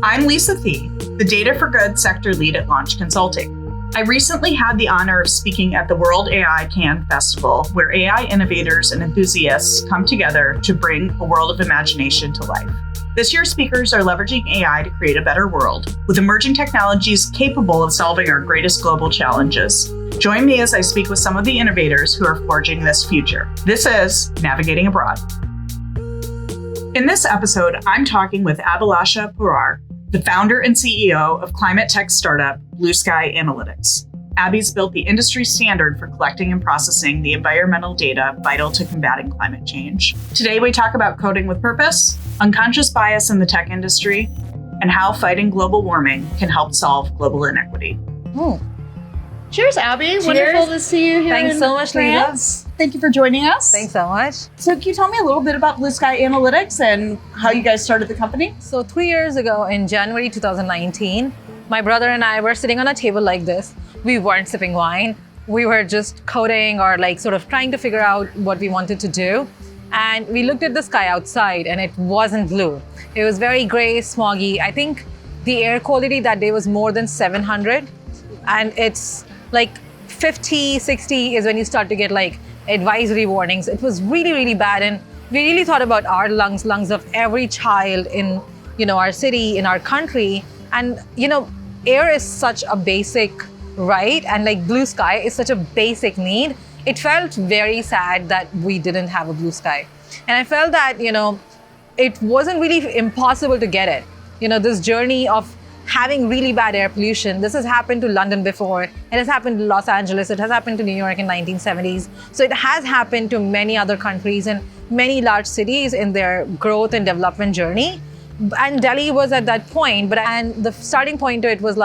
I'm Lisa Thie, the Data for Good sector lead at Launch Consulting. I recently had the honor of speaking at the World AI Cannes Festival, where AI innovators and enthusiasts come together to bring a world of imagination to life. This year's speakers are leveraging AI to create a better world, with emerging technologies capable of solving our greatest global challenges. Join me as I speak with some of the innovators who are forging this future. This is Navigating Abroad. In this episode, I'm talking with Abhilasha Purwar, the founder and CEO of climate tech startup Bluesky Analytics. Abby's built the industry standard for collecting and processing the environmental data vital to combating climate change. Today, we talk about coding with purpose, unconscious bias in the tech industry, and how fighting global warming can help solve global inequity. Cheers, Abby. Cheers. Wonderful to see you here. Thanks in so much, France. Thank you for joining us. Thanks so much. So can you tell me a little bit about Bluesky Analytics and how you guys started the company? So 3 years ago in January 2019, my brother and I were sitting on a table like this. We weren't sipping wine. We were just coding or sort of trying to figure out what we wanted to do. And we looked at the sky outside and it wasn't blue. It was very gray, smoggy. I think the air quality that day was more than 700. And it's 50, 60 is when you start to get advisory warnings. It was really, really bad. And we really thought about our lungs of every child in, our city, in our country. And, air is such a basic right. And blue sky is such a basic need. It felt very sad that we didn't have a blue sky. And I felt that, it wasn't really impossible to get it. This journey of having really bad air pollution. This has happened to London before. It has happened to Los Angeles. It has happened to New York in 1970s. So it has happened to many other countries and many large cities in their growth and development journey. And Delhi was at that point, and the starting point to it was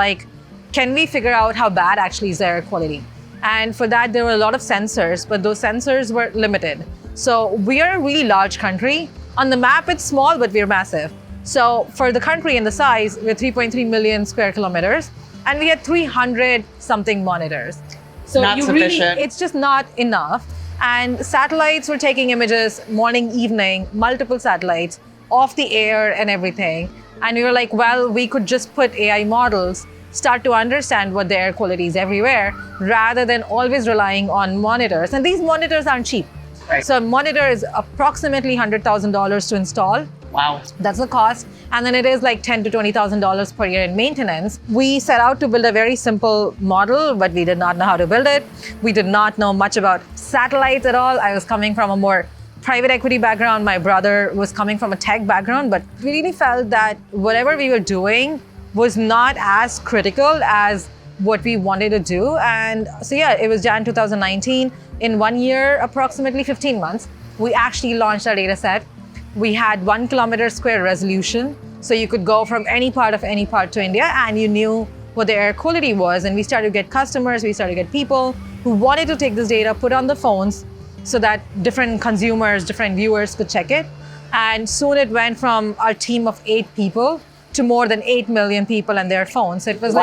can we figure out how bad actually is the air quality? And for that, there were a lot of sensors, but those sensors were limited. So we are a really large country. On the map, it's small, but we're massive. So for the country and the size, we're 3.3 million square kilometers, and we had 300 something monitors. So not sufficient. It's just not enough. And satellites were taking images morning, evening, multiple satellites off the air and everything. And we were well, we could just put AI models, start to understand what the air quality is everywhere, rather than always relying on monitors. And these monitors aren't cheap. Right. So a monitor is approximately $100,000 to install. Wow. That's the cost. And then it is $10,000 to $20,000 per year in maintenance. We set out to build a very simple model, but we did not know how to build it. We did not know much about satellites at all. I was coming from a more private equity background. My brother was coming from a tech background, but we really felt that whatever we were doing was not as critical as what we wanted to do. And so it was Jan 2019. In 1 year, approximately 15 months, we actually launched our data set. We had 1 kilometer square resolution. So you could go from any part to India and you knew what the air quality was. And we started to get customers, we started to get people who wanted to take this data, put on the phones so that different consumers, different viewers could check it. And soon it went from our team of 8 people to more than 8 million people and their phones. So it was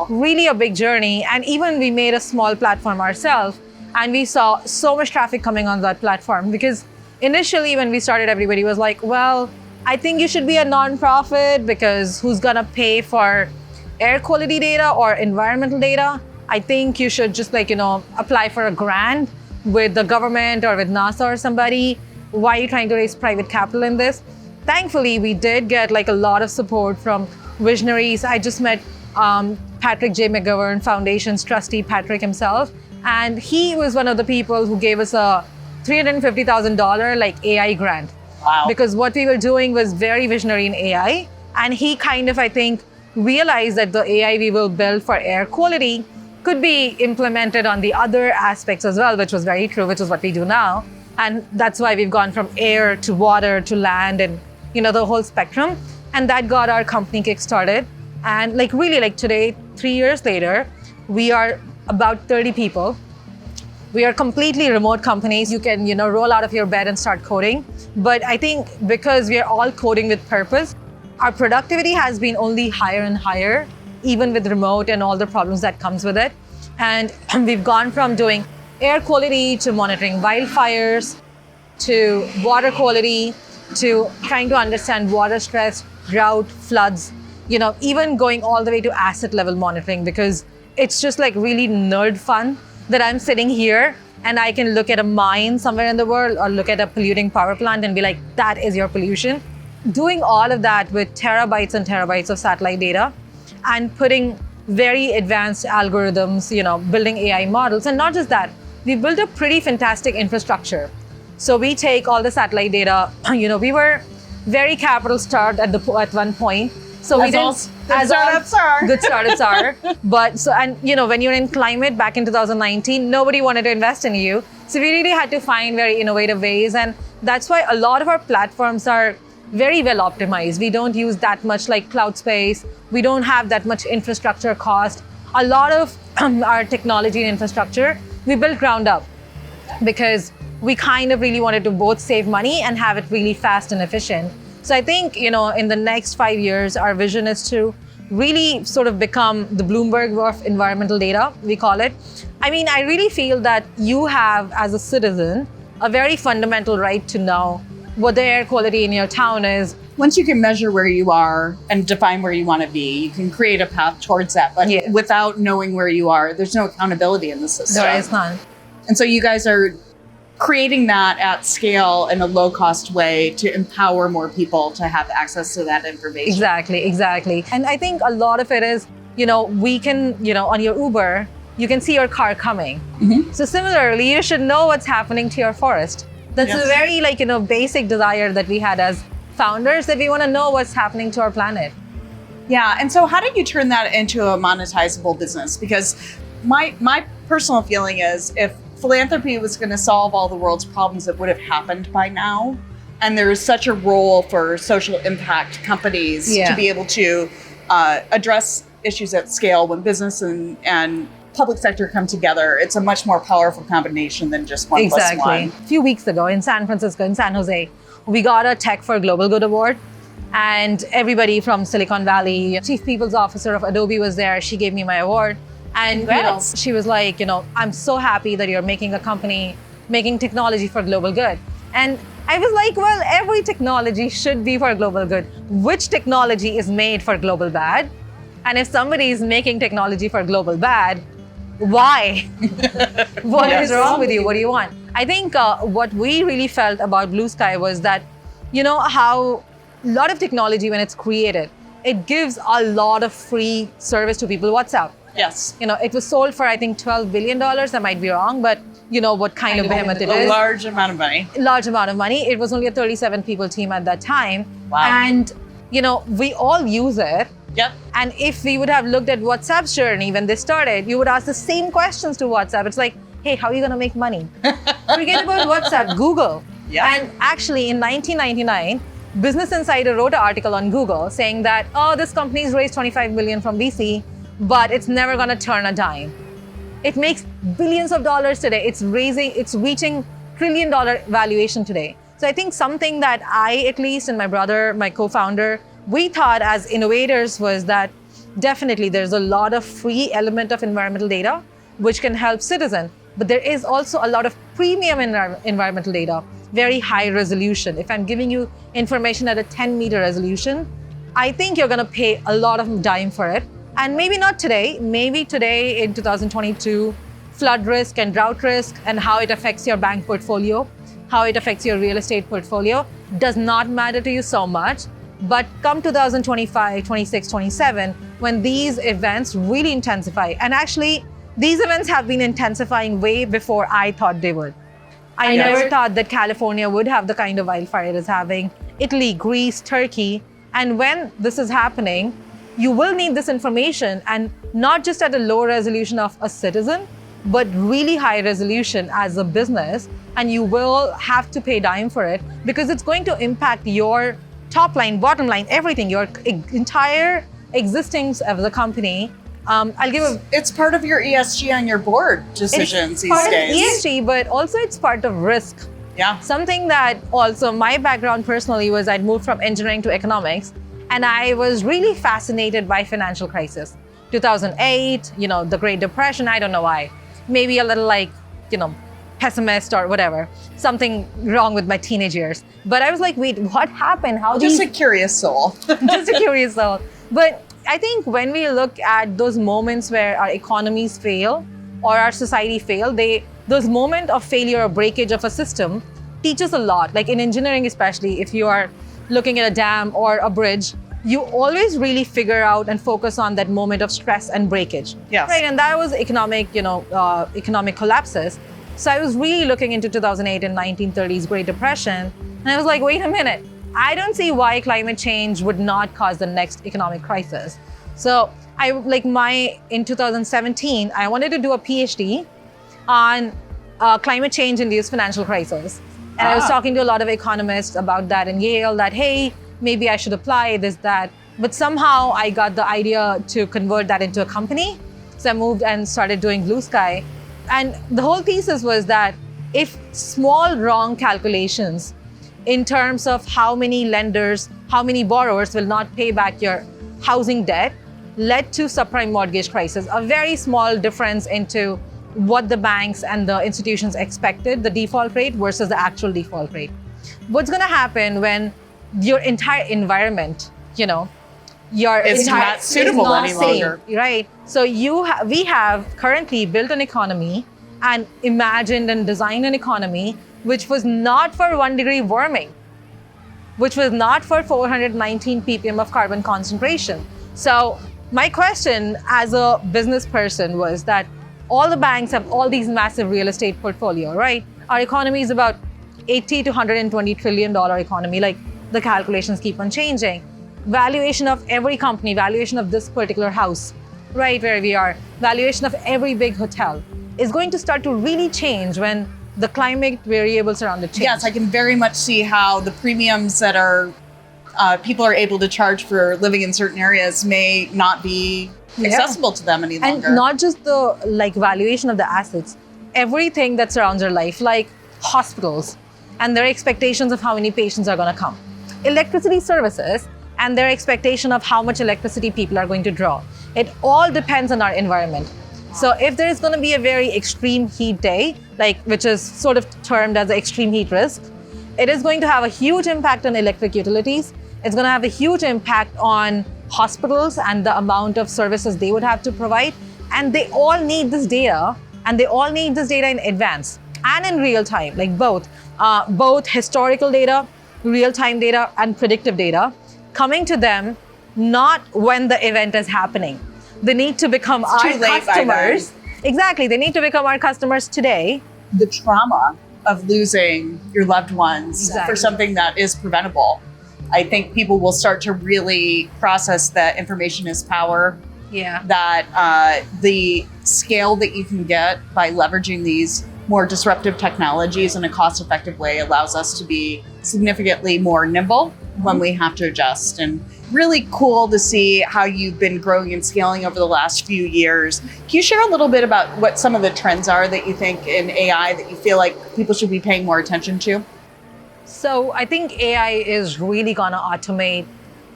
really a big journey. And even we made a small platform ourselves and we saw so much traffic coming on that platform because initially when we started, everybody was well, I think you should be a non-profit because who's gonna pay for air quality data or environmental data? I think you should just apply for a grant with the government or with NASA or somebody. Why are you trying to raise private capital in this? Thankfully, we did get a lot of support from visionaries. I just met Patrick J. McGovern Foundation's trustee, Patrick himself, and he was one of the people who gave us a $350,000 AI grant. Wow. Because what we were doing was very visionary in AI. And he I think, realized that the AI we will build for air quality could be implemented on the other aspects as well, which was very true, which is what we do now. And that's why we've gone from air to water to land and, the whole spectrum. And that got our company kickstarted. And really today, 3 years later, we are about 30 people. We are completely remote companies. You can, roll out of your bed and start coding. But I think because we are all coding with purpose, our productivity has been only higher and higher, even with remote and all the problems that comes with it. And we've gone from doing air quality to monitoring wildfires, to water quality, to trying to understand water stress, drought, floods. even going all the way to asset level monitoring, because it's just like really nerd fun that I'm sitting here and I can look at a mine somewhere in the world or look at a polluting power plant and be like, that is your pollution. Doing all of that with terabytes and terabytes of satellite data and putting very advanced algorithms, building AI models. And not just that, we built a pretty fantastic infrastructure. So we take all the satellite data, we were very capital starved at one point. So we didn't, as startups are. Good startups are. But when you're in climate back in 2019, nobody wanted to invest in you. So we really had to find very innovative ways. And that's why a lot of our platforms are very well optimized. We don't use that much like cloud space. We don't have that much infrastructure cost. A lot of our technology and infrastructure, we built ground up because we kind of really wanted to both save money and have it really fast and efficient. So I think, in the next 5 years, our vision is to really sort of become the Bloomberg of environmental data, we call it. I mean, I really feel that you have, as a citizen, a very fundamental right to know what the air quality in your town is. Once you can measure where you are and define where you want to be, you can create a path towards that. But without knowing where you are, there's no accountability in the system. There is none. And so you guys are creating that at scale in a low-cost way to empower more people to have access to that information. Exactly. And I think a lot of it is, we can, on your Uber, you can see your car coming. Mm-hmm. So similarly, you should know what's happening to your forest. That's a very basic desire that we had as founders, that we want to know what's happening to our planet. Yeah, and so how did you turn that into a monetizable business? Because my personal feeling is if philanthropy was going to solve all the world's problems, it would have happened by now. And there is such a role for social impact companies to be able to address issues at scale when business and public sector come together. It's a much more powerful combination than just one plus one. A few weeks ago in San Francisco, in San Jose, we got a Tech for Global Good award. And everybody from Silicon Valley, Chief People's Officer of Adobe was there. She gave me my award. And she was like, I'm so happy that you're making a company, making technology for global good. And I was like, well, every technology should be for global good. Which technology is made for global bad? And if somebody is making technology for global bad, why? What is wrong with you? What do you want? I think what we really felt about Bluesky was that, how a lot of technology, when it's created, it gives a lot of free service to people. WhatsApp. Yes. It was sold for, I think, $12 billion. I might be wrong, but what kind of behemoth it is. A large amount of money. Large amount of money. It was only a 37 people team at that time. Wow. And, we all use it. Yep. And if we would have looked at WhatsApp's journey when they started, you would ask the same questions to WhatsApp. It's like, hey, how are you going to make money? Forget about WhatsApp, Google. Yeah. And actually, in 1999, Business Insider wrote an article on Google saying that, this company's raised $25 million from VC, but it's never going to turn a dime. It makes billions of dollars today. It's reaching $1 trillion valuation today. So I think something that I, at least, and my brother, my co-founder, we thought as innovators was that definitely there's a lot of free element of environmental data which can help citizens. But there is also a lot of premium environmental data, very high resolution. If I'm giving you information at a 10-meter resolution, I think you're going to pay a lot of dime for it. And maybe not today, maybe today in 2022, flood risk and drought risk and how it affects your bank portfolio, how it affects your real estate portfolio does not matter to you so much. But come 2025, 26, 27, when these events really intensify, and actually these events have been intensifying way before I thought they would. I never thought that California would have the kind of wildfire it is having, Italy, Greece, Turkey. And when this is happening, you will need this information, and not just at a low resolution of a citizen, but really high resolution as a business. And you will have to pay dime for it because it's going to impact your top line, bottom line, everything, your entire existence of the company. It's part of your ESG on your board decisions these days. It's part of ESG, but also it's part of risk. Yeah. Something that also my background personally was I'd moved from engineering to economics, and I was really fascinated by financial crisis. 2008, the Great Depression, I don't know why. Maybe a little pessimist or whatever. Something wrong with my teenage years. But I was like, wait, what happened? Just a curious soul. Just a curious soul. But I think when we look at those moments where our economies fail or our society fail, those moments of failure or breakage of a system teach us a lot. Like in engineering, especially, if you are looking at a dam or a bridge, you always really figure out and focus on that moment of stress and breakage. Yes. Right, and that was economic collapses. So I was really looking into 2008 and 1930s Great Depression, and I was like, wait a minute, I don't see why climate change would not cause the next economic crisis. So in 2017, I wanted to do a PhD on climate change-induced financial crisis. And I was talking to a lot of economists about that in Yale, that, hey, maybe I should apply this, that. But somehow I got the idea to convert that into a company. So I moved and started doing Bluesky. And the whole thesis was that if small wrong calculations in terms of how many lenders, how many borrowers will not pay back your housing debt led to subprime mortgage crisis, a very small difference into what the banks and the institutions expected, the default rate versus the actual default rate. What's going to happen when your entire environment, It's not suitable any longer. Right? So we have currently built an economy and imagined and designed an economy which was not for 1 degree warming, which was not for 419 ppm of carbon concentration. So my question as a business person was that all the banks have all these massive real estate portfolio, right? Our economy is about 80 to 120 trillion dollar economy. Like the calculations keep on changing. Valuation of every company, valuation of this particular house, right where we are, valuation of every big hotel is going to start to really change when the climate variables around it change. Yes, I can very much see how the premiums that people are able to charge for living in certain areas may not be accessible to them any longer. And not just the valuation of the assets, everything that surrounds our life, like hospitals and their expectations of how many patients are going to come, electricity services and their expectation of how much electricity people are going to draw. It all depends on our environment. So if there is going to be a very extreme heat day, which is sort of termed as an extreme heat risk, it is going to have a huge impact on electric utilities. It's going to have a huge impact on hospitals and the amount of services they would have to provide. And they all need this data, and they all need this data in advance and in real time, both historical data, real-time data, and predictive data coming to them, not when the event is happening. They need to become our customers. Exactly, they need to become our customers today. The trauma of losing your loved ones for something that is preventable. I think people will start to really process that information is power. Yeah. That the scale that you can get by leveraging these more disruptive technologies in a cost-effective way allows us to be significantly more nimble when we have to adjust. And really cool to see how you've been growing and scaling over the last few years. Can you share a little bit about what some of the trends are that you think in AI that you feel like people should be paying more attention to? So I think AI is really going to automate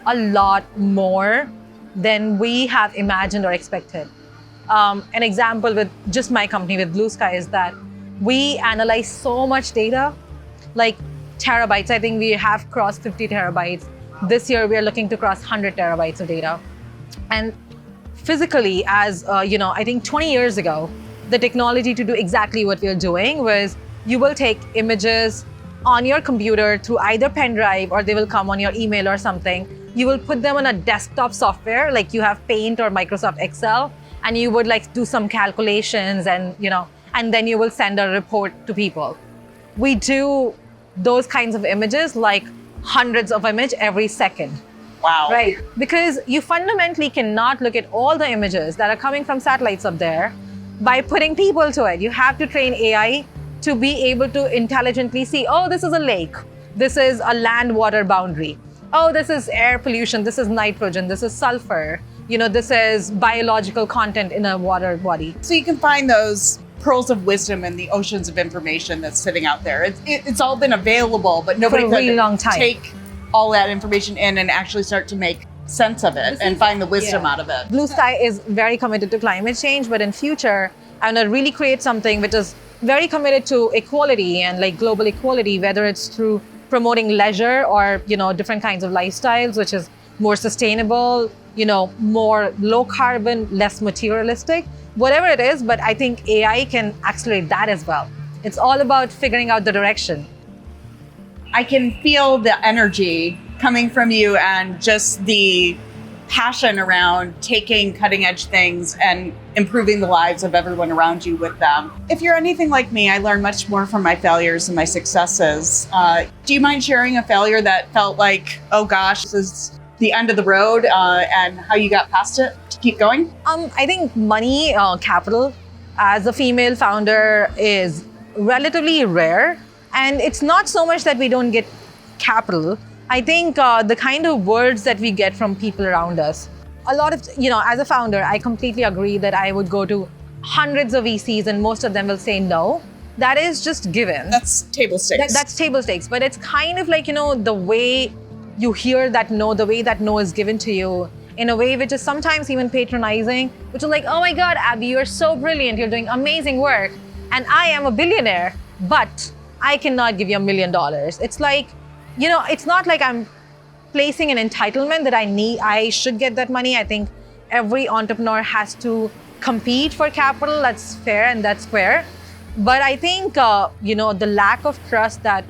a lot more than we have imagined or expected. An example with just my company, with Bluesky, is that we analyze so much data, like terabytes. I think we have crossed 50 terabytes. This year, we are looking to cross 100 terabytes of data. And physically, I think 20 years ago, the technology to do exactly what we're doing was you will take images on your computer through either pen drive or they will come on your email or something. You will put them on a desktop software, like you have Paint or Microsoft Excel, and you would do some calculations and then you will send a report to people. We do those kinds of images, hundreds of images every second. Wow. Right. Because you fundamentally cannot look at all the images that are coming from satellites up there by putting people to it. You have to train AI to be able to intelligently see, oh, this is a lake. This is a land-water boundary. Oh, this is air pollution. This is nitrogen. This is sulfur. This is biological content in a water body. So you can find those pearls of wisdom in the oceans of information that's sitting out there. It's all been available, but nobody for a really long time. Take all that information in and actually start to make sense of it and find the wisdom out of it. Bluesky is very committed to climate change, but in future, I want to really create something which is very committed to equality and global equality, whether it's through promoting leisure or different kinds of lifestyles, which is more sustainable, more low carbon, less materialistic, whatever it is. But I think AI can accelerate that as well. It's all about figuring out the direction. I can feel the energy coming from you and just the passion around taking cutting edge things and improving the lives of everyone around you with them. If you're anything like me, I learn much more from my failures than my successes. Do you mind sharing a failure that felt like, oh gosh, this is the end of the road, and how you got past it to keep going? I think money, capital, as a female founder is relatively rare. And it's not so much that we don't get capital. I think the kind of words that we get from people around us, a lot of, as a founder, I completely agree that I would go to hundreds of VCs and most of them will say no. That is just given. That's table stakes. That's table stakes. But it's kind of like, the way you hear that no, the way that no is given to you in a way which is sometimes even patronizing, which is like, oh my God, Abby, you're so brilliant. You're doing amazing work. And I am a billionaire, but I cannot give you $1 million. It's like, it's not like I'm placing an entitlement that I should get that money. I think every entrepreneur has to compete for capital. That's fair and that's fair. But I think, the lack of trust that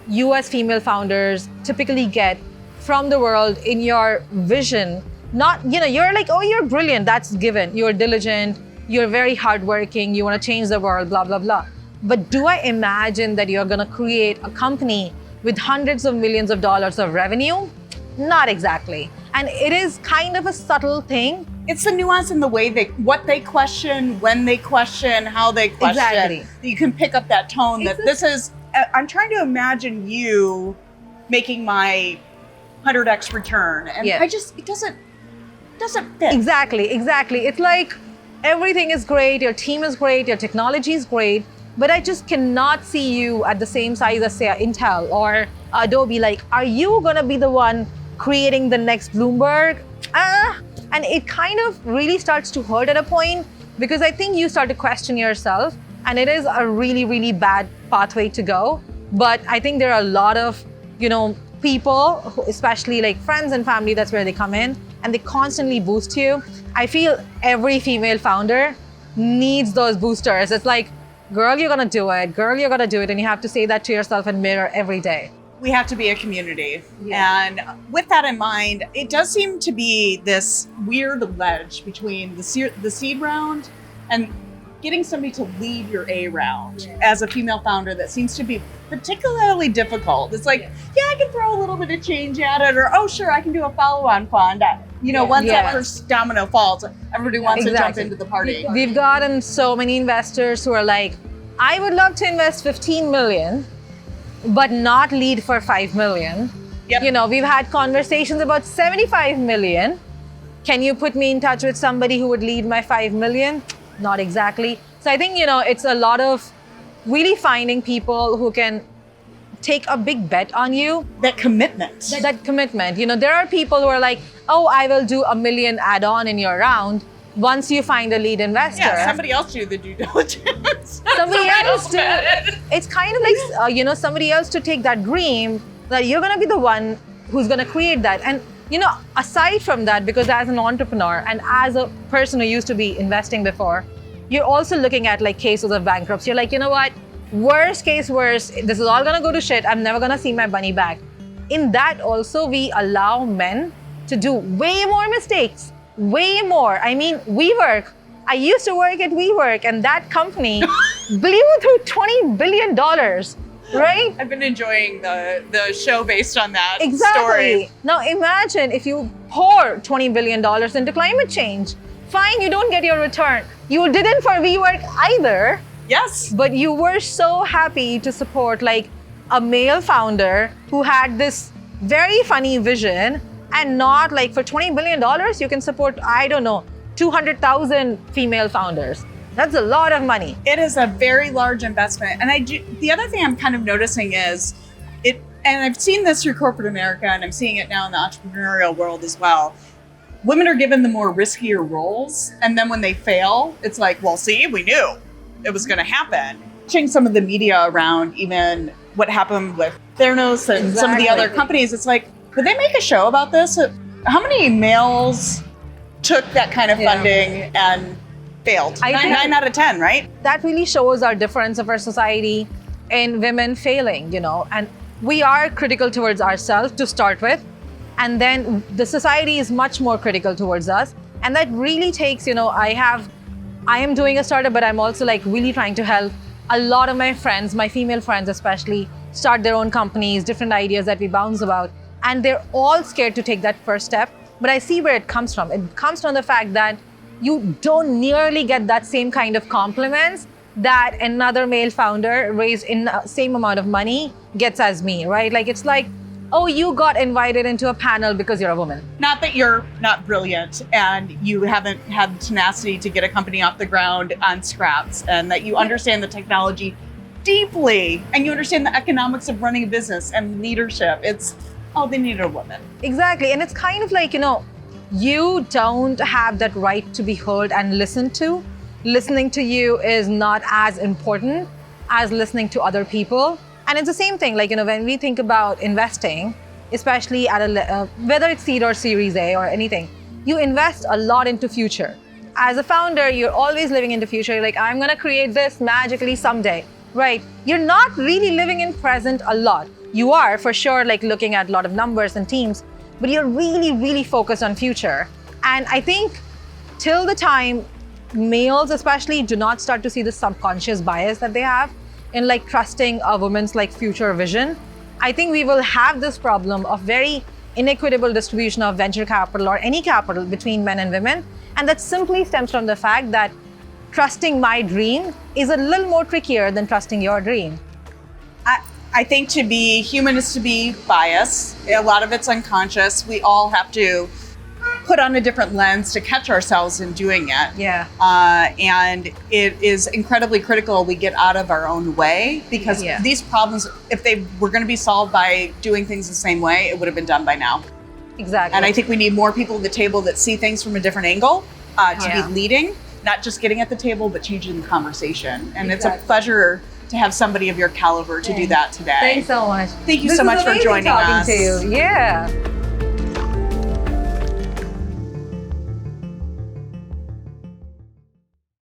you as female founders typically get from the world in your vision, you're like, oh, you're brilliant. That's given. You're diligent. You're very hardworking. You want to change the world, blah, blah, blah. But do I imagine that you're going to create a company with hundreds of millions of dollars of revenue? Not exactly. And it is kind of a subtle thing. It's the nuance in the way what they question, when they question, how they question. Exactly. You can pick up that tone that this is, I'm trying to imagine you making my 100x return. And it doesn't fit. Exactly. It's like everything is great, your team is great, your technology is great, but I just cannot see you at the same size as, say, Intel or Adobe. Like, are you going to be the one creating the next Bloomberg? And it kind of really starts to hurt at a point because I think you start to question yourself, and it is a really, really bad pathway to go. But I think there are a lot of, people, especially like friends and family, that's where they come in and they constantly boost you. I feel every female founder needs those boosters. It's like, girl, you're gonna do it. Girl, you're gonna do it. And you have to say that to yourself and mirror every day. We have to be a community. Yeah. And with that in mind, it does seem to be this weird ledge between the seed round and getting somebody to lead your A round as a female founder. That seems to be particularly difficult. It's like, I can throw a little bit of change at it, or, oh, sure, I can do a follow-on fund. Once that first domino falls, everybody wants to jump into the party. We've gotten so many investors who are like, I would love to invest 15 million, but not lead for 5 million. Yep. We've had conversations about 75 million. Can you put me in touch with somebody who would lead my 5 million? Not exactly. So I think, it's a lot of really finding people who can take a big bet on you. That commitment. There are people who are like, oh, I will do $1 million add-on in your round once you find a lead investor. Yeah, somebody else do the due diligence. Somebody else do. It's kind of like, somebody else to take that dream that you're going to be the one who's going to create that. And, aside from that, because as an entrepreneur and as a person who used to be investing before, you're also looking at like cases of bankruptcy. You're like, what? Worst case, this is all going to go to shit. I'm never going to see my money back. In that also, we allow men to do way more mistakes. Way more. I mean, WeWork. I used to work at WeWork, and that company blew through $20 billion, right? I've been enjoying the show based on that story. Story. Now imagine if you pour $20 billion into climate change. Fine, you don't get your return. You didn't for WeWork either. Yes. But you were so happy to support like a male founder who had this very funny vision. And not like for $20 billion, you can support, 200,000 female founders. That's a lot of money. It is a very large investment. And the other thing I'm kind of noticing is and I've seen this through corporate America, and I'm seeing it now in the entrepreneurial world as well. Women are given the more riskier roles. And then when they fail, it's like, well, see, we knew it was going to happen. Watching some of the media around even what happened with Theranos and some of the other companies, it's like, could they make a show about this? How many males took that kind of funding and failed. I think- 9 out of 10, right? That really shows our difference of our society in women failing, and we are critical towards ourselves to start with, and then the society is much more critical towards us, and that really takes, I am doing a startup, but I'm also like really trying to help a lot of my friends, my female friends especially, start their own companies, different ideas that we bounce about, and they're all scared to take that first step. But I see where it comes from. It comes from the fact that you don't nearly get that same kind of compliments that another male founder raised in the same amount of money gets as me, right? Like, it's like, oh, you got invited into a panel because you're a woman. Not that you're not brilliant and you haven't had the tenacity to get a company off the ground on scraps, and that you understand the technology deeply and you understand the economics of running a business and leadership. It's, oh, they needed a woman. Exactly. And it's kind of like, you don't have that right to be heard and listened to. Listening to you is not as important as listening to other people. And it's the same thing, like, when we think about investing, especially at whether it's seed or Series A or anything, you invest a lot into future. As a founder, you're always living in the future. You're like, I'm going to create this magically someday, right? You're not really living in present a lot. You are, for sure, like looking at a lot of numbers and teams, but you're really, really focused on future. And I think till the time males especially do not start to see the subconscious bias that they have in like trusting a woman's like future vision, I think we will have this problem of very inequitable distribution of venture capital or any capital between men and women. And that simply stems from the fact that trusting my dream is a little more trickier than trusting your dream. I think to be human is to be biased. A lot of it's unconscious. We all have to put on a different lens to catch ourselves in doing it. Yeah. And it is incredibly critical we get out of our own way, because these problems, if they were going to be solved by doing things the same way, it would have been done by now. Exactly. And I think we need more people at the table that see things from a different angle, to be leading, not just getting at the table, but changing the conversation. And it's a pleasure to have somebody of your caliber to do that today. Thanks so much. Thank you so much for joining us. This is amazing talking to you. Yeah.